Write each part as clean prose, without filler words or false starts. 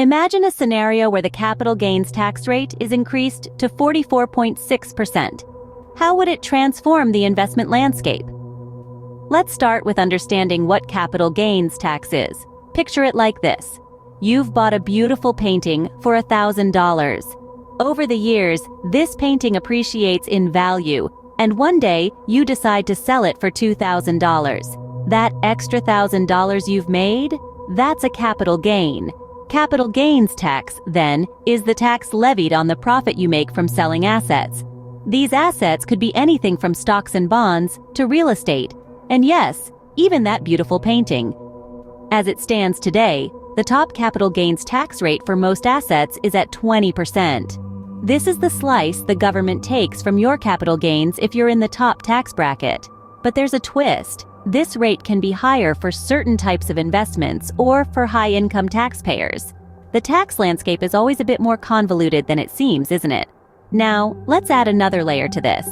Imagine a scenario where the capital gains tax rate is increased to 44.6%. How would it transform the investment landscape? Let's start with understanding what capital gains tax is. Picture it like this. You've bought a beautiful painting for $1,000. Over the years, this painting appreciates in value, and one day you decide to sell it for $2,000. That extra $1,000 you've made? That's a capital gain. Capital gains tax, then, is the tax levied on the profit you make from selling assets. These assets could be anything from stocks and bonds to real estate, and yes, even that beautiful painting. As it stands today, the top capital gains tax rate for most assets is at 20%. This is the slice the government takes from your capital gains if you're in the top tax bracket. But there's a twist. This rate can be higher for certain types of investments or for high-income taxpayers. The tax landscape is always a bit more convoluted than it seems, isn't it? Now, let's add another layer to this.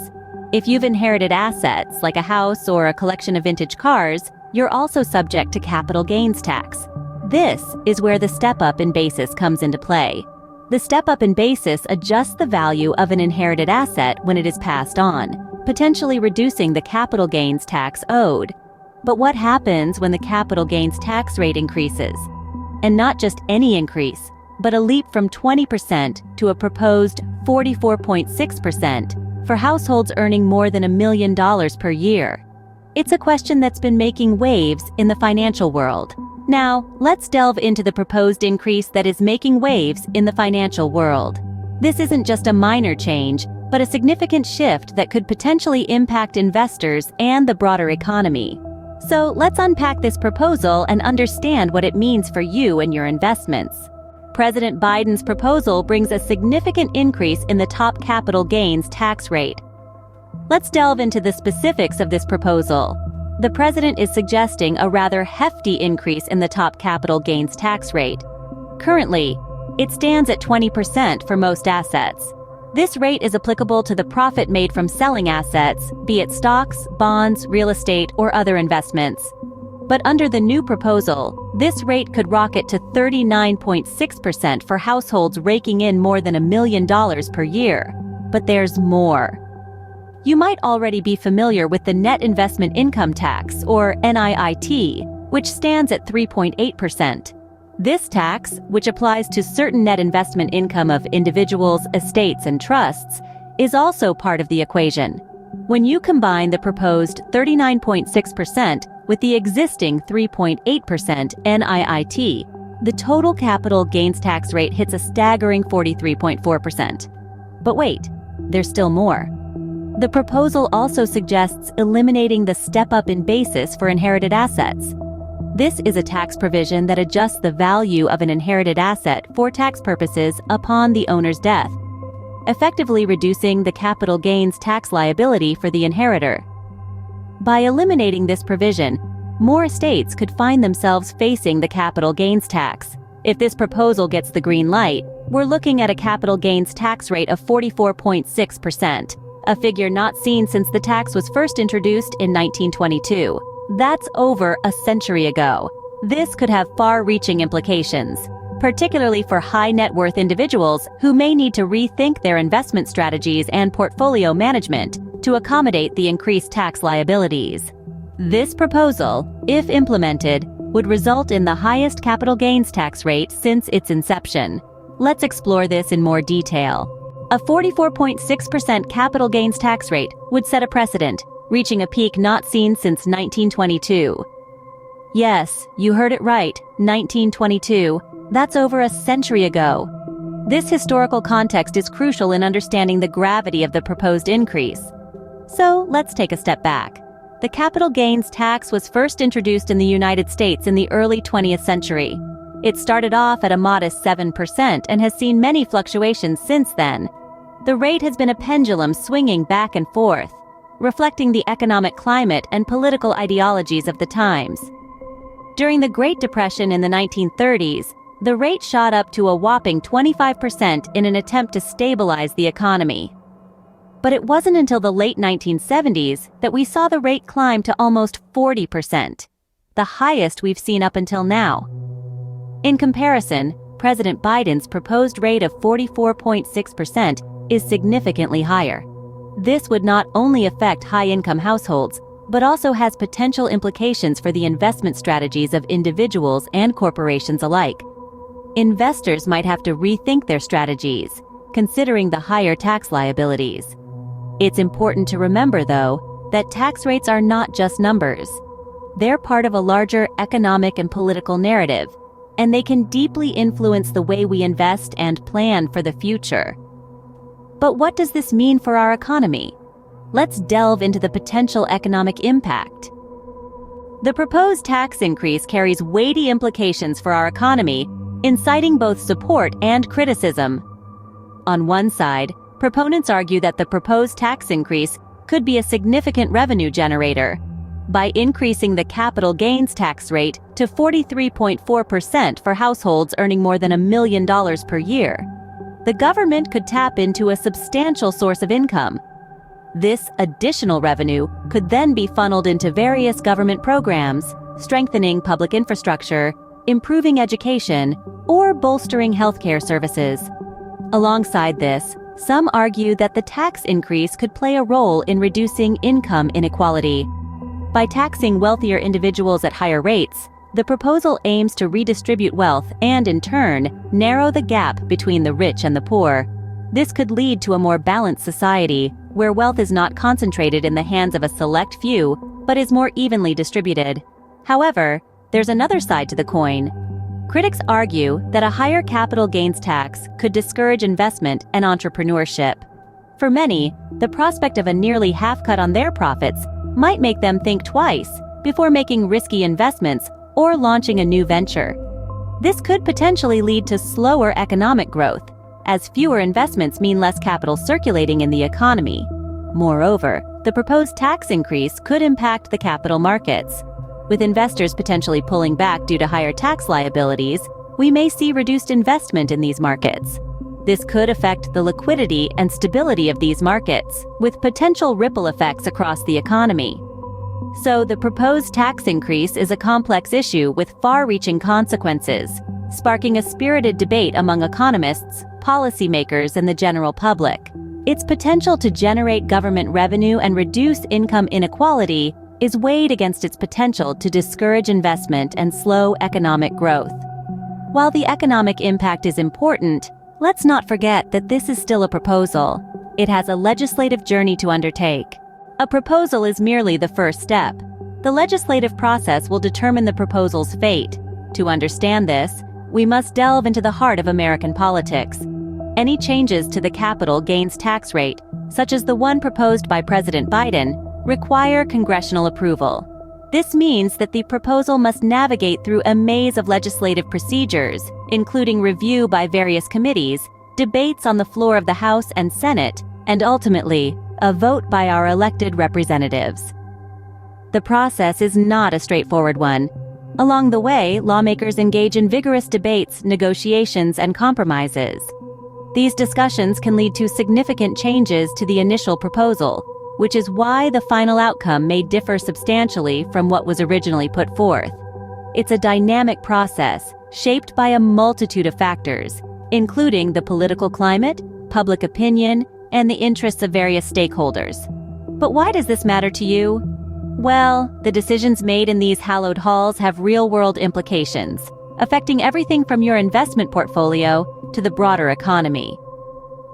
If you've inherited assets, like a house or a collection of vintage cars, you're also subject to capital gains tax. This is where the step-up in basis comes into play. The step-up in basis adjusts the value of an inherited asset when it is passed on, potentially reducing the capital gains tax owed. But what happens when the capital gains tax rate increases? And not just any increase, but a leap from 20% to a proposed 44.6% for households earning more than $1 million per year. It's a question that's been making waves in the financial world. Now, let's delve into the proposed increase that is making waves in the financial world. This isn't just a minor change, but a significant shift that could potentially impact investors and the broader economy. So let's unpack this proposal and understand what it means for you and your investments. President Biden's proposal brings a significant increase in the top capital gains tax rate. Let's delve into the specifics of this proposal. The president is suggesting a rather hefty increase in the top capital gains tax rate. Currently, it stands at 20% for most assets. This rate is applicable to the profit made from selling assets, be it stocks, bonds, real estate, or other investments. But under the new proposal, this rate could rocket to 39.6% for households raking in more than $1 million per year. But there's more. You might already be familiar with the net investment income tax, or NIIT, which stands at 3.8%. This tax, which applies to certain net investment income of individuals, estates, and trusts, is also part of the equation. When you combine the proposed 39.6% with the existing 3.8% NIIT, the total capital gains tax rate hits a staggering 43.4%. But wait, there's still more. The proposal also suggests eliminating the step-up in basis for inherited assets. This is a tax provision that adjusts the value of an inherited asset for tax purposes upon the owner's death, effectively reducing the capital gains tax liability for the inheritor. By eliminating this provision, more estates could find themselves facing the capital gains tax. If this proposal gets the green light, we're looking at a capital gains tax rate of 44.6%, a figure not seen since the tax was first introduced in 1922. That's over a century ago. This could have far-reaching implications, particularly for high-net-worth individuals who may need to rethink their investment strategies and portfolio management to accommodate the increased tax liabilities. This proposal, if implemented, would result in the highest capital gains tax rate since its inception. Let's explore this in more detail. A 44.6% capital gains tax rate would set a precedent, reaching a peak not seen since 1922. Yes, you heard it right, 1922. That's over a century ago. This historical context is crucial in understanding the gravity of the proposed increase. So let's take a step back. The capital gains tax was first introduced in the United States in the early 20th century. It started off at a modest 7% and has seen many fluctuations since then. The rate has been a pendulum swinging back and forth, reflecting the economic climate and political ideologies of the times. During the Great Depression in the 1930s, the rate shot up to a whopping 25% in an attempt to stabilize the economy. But it wasn't until the late 1970s that we saw the rate climb to almost 40%, the highest we've seen up until now. In comparison, President Biden's proposed rate of 44.6% is significantly higher. This would not only affect high-income households, but also has potential implications for the investment strategies of individuals and corporations alike. Investors might have to rethink their strategies, considering the higher tax liabilities. It's important to remember, though, that tax rates are not just numbers. They're part of a larger economic and political narrative, and they can deeply influence the way we invest and plan for the future. But what does this mean for our economy? Let's delve into the potential economic impact. The proposed tax increase carries weighty implications for our economy, inciting both support and criticism. On one side, proponents argue that the proposed tax increase could be a significant revenue generator. By increasing the capital gains tax rate to 43.4% for households earning more than $1 million per year, the government could tap into a substantial source of income. This additional revenue could then be funneled into various government programs, strengthening public infrastructure, improving education, or bolstering healthcare services. Alongside this, some argue that the tax increase could play a role in reducing income inequality. By taxing wealthier individuals at higher rates, the proposal aims to redistribute wealth and, in turn, narrow the gap between the rich and the poor. This could lead to a more balanced society, where wealth is not concentrated in the hands of a select few, but is more evenly distributed. However, there's another side to the coin. Critics argue that a higher capital gains tax could discourage investment and entrepreneurship. For many, the prospect of a nearly half cut on their profits might make them think twice before making risky investments or launching a new venture. This could potentially lead to slower economic growth, as fewer investments mean less capital circulating in the economy. Moreover, the proposed tax increase could impact the capital markets. With investors potentially pulling back due to higher tax liabilities, we may see reduced investment in these markets. This could affect the liquidity and stability of these markets, with potential ripple effects across the economy. So, the proposed tax increase is a complex issue with far-reaching consequences, sparking a spirited debate among economists, policymakers, and the general public. Its potential to generate government revenue and reduce income inequality is weighed against its potential to discourage investment and slow economic growth. While the economic impact is important, let's not forget that this is still a proposal. It has a legislative journey to undertake. A proposal is merely the first step. The legislative process will determine the proposal's fate. To understand this, we must delve into the heart of American politics. Any changes to the capital gains tax rate, such as the one proposed by President Biden, require congressional approval. This means that the proposal must navigate through a maze of legislative procedures, including review by various committees, debates on the floor of the House and Senate, and ultimately, a vote by our elected representatives. The process is not a straightforward one. Along the way, lawmakers engage in vigorous debates, negotiations, and compromises. These discussions can lead to significant changes to the initial proposal, which is why the final outcome may differ substantially from what was originally put forth. It's a dynamic process, shaped by a multitude of factors, including the political climate, public opinion, and the interests of various stakeholders. But why does this matter to you? Well, the decisions made in these hallowed halls have real-world implications, affecting everything from your investment portfolio to the broader economy.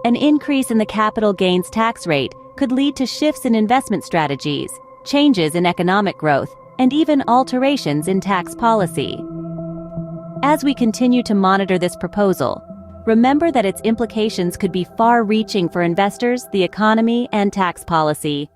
An increase in the capital gains tax rate could lead to shifts in investment strategies, changes in economic growth, and even alterations in tax policy. As we continue to monitor this proposal, remember that its implications could be far-reaching for investors, the economy, and tax policy.